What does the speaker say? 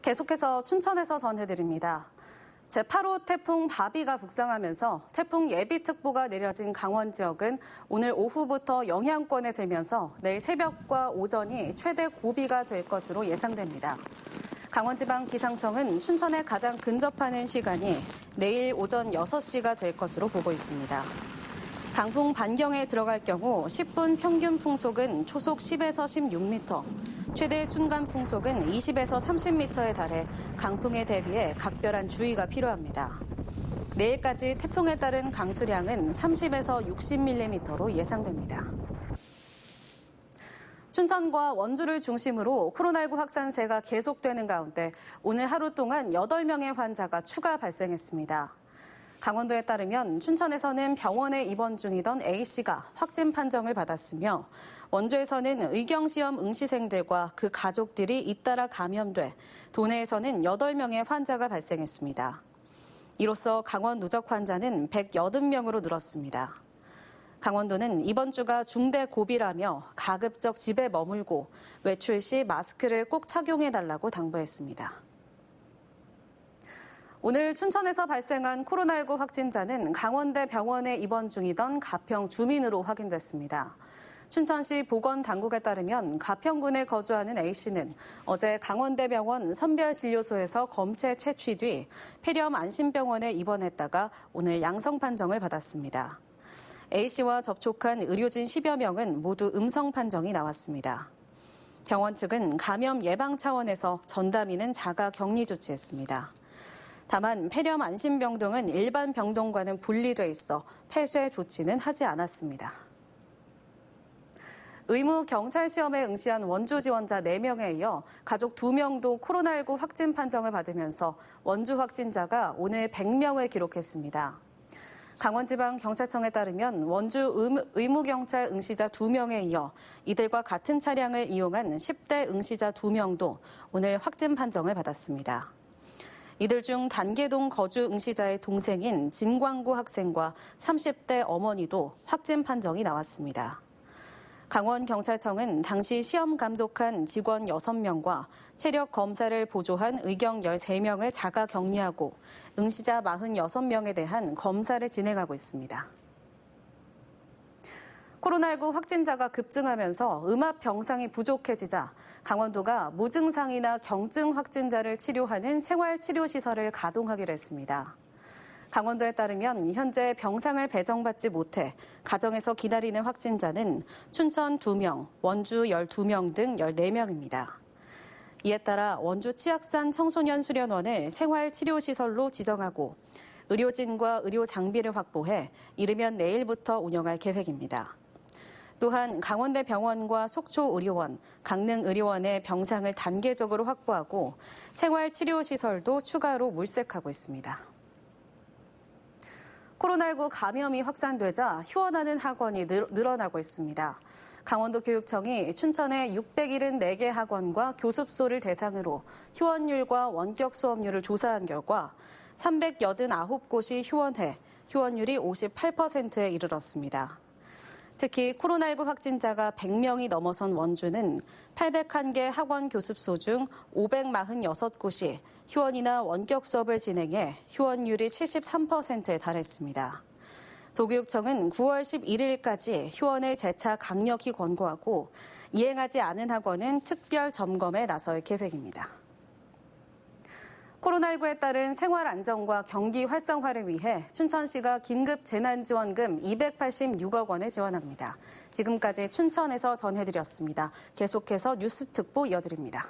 계속해서 춘천에서 전해드립니다. 제8호 태풍 바비가 북상하면서 태풍 예비특보가 내려진 강원 지역은 오늘 오후부터 영향권에 들면서 내일 새벽과 오전이 최대 고비가 될 것으로 예상됩니다. 강원지방기상청은 춘천에 가장 근접하는 시간이 내일 오전 6시가 될 것으로 보고 있습니다. 강풍 반경에 들어갈 경우 10분 평균 풍속은 초속 10에서 16m, 최대 순간 풍속은 20에서 30m에 달해 강풍에 대비해 각별한 주의가 필요합니다. 내일까지 태풍에 따른 강수량은 30에서 60mm로 예상됩니다. 춘천과 원주를 중심으로 코로나19 확산세가 계속되는 가운데 오늘 하루 동안 8명의 환자가 추가 발생했습니다. 강원도에 따르면 춘천에서는 병원에 입원 중이던 A씨가 확진 판정을 받았으며 원주에서는 의경시험 응시생들과 그 가족들이 잇따라 감염돼 도내에서는 8명의 환자가 발생했습니다. 이로써 강원 누적 환자는 180명으로 늘었습니다. 강원도는 이번 주가 중대 고비라며 가급적 집에 머물고 외출 시 마스크를 꼭 착용해달라고 당부했습니다. 오늘 춘천에서 발생한 코로나19 확진자는 강원대 병원에 입원 중이던 가평 주민으로 확인됐습니다. 춘천시 보건당국에 따르면 가평군에 거주하는 A씨는 어제 강원대병원 선별진료소에서 검체 채취 뒤 폐렴 안심병원에 입원했다가 오늘 양성 판정을 받았습니다. A씨와 접촉한 의료진 10여 명은 모두 음성 판정이 나왔습니다. 병원 측은 감염 예방 차원에서 전담인은 자가 격리 조치했습니다. 다만 폐렴 안심병 등은 일반 병동과는 분리돼 있어 폐쇄 조치는 하지 않았습니다. 의무 경찰 시험에 응시한 원주 지원자 4명에 이어 가족 2명도 코로나19 확진 판정을 받으면서 원주 확진자가 오늘 100명을 기록했습니다. 강원지방경찰청에 따르면 원주 의무경찰 응시자 2명에 이어 이들과 같은 차량을 이용한 10대 응시자 2명도 오늘 확진 판정을 받았습니다. 이들 중 단계동 거주 응시자의 동생인 진광구 학생과 30대 어머니도 확진 판정이 나왔습니다. 강원경찰청은 당시 시험 감독한 직원 6명과 체력 검사를 보조한 의경 13명을 자가 격리하고 응시자 46명에 대한 검사를 진행하고 있습니다. 코로나19 확진자가 급증하면서 음압 병상이 부족해지자 강원도가 무증상이나 경증 확진자를 치료하는 생활치료시설을 가동하기로 했습니다. 강원도에 따르면 현재 병상을 배정받지 못해 가정에서 기다리는 확진자는 춘천 2명, 원주 12명 등 14명입니다. 이에 따라 원주 치악산 청소년 수련원을 생활치료시설로 지정하고 의료진과 의료 장비를 확보해 이르면 내일부터 운영할 계획입니다. 또한 강원대 병원과 속초의료원, 강릉의료원의 병상을 단계적으로 확보하고 생활치료시설도 추가로 물색하고 있습니다. 코로나19 감염이 확산되자 휴원하는 학원이 늘어나고 있습니다. 강원도 교육청이 춘천의 674개 학원과 교습소를 대상으로 휴원율과 원격 수업률을 조사한 결과 389곳이 휴원해 휴원율이 58%에 이르렀습니다. 특히 코로나19 확진자가 100명이 넘어선 원주는 801개 학원 교습소 중 546곳이 휴원이나 원격 수업을 진행해 휴원율이 73%에 달했습니다. 도교육청은 9월 11일까지 휴원을 재차 강력히 권고하고 이행하지 않은 학원은 특별 점검에 나설 계획입니다. 코로나19에 따른 생활 안정과 경기 활성화를 위해 춘천시가 긴급 재난지원금 286억 원을 지원합니다. 지금까지 춘천에서 전해드렸습니다. 계속해서 뉴스 특보 이어드립니다.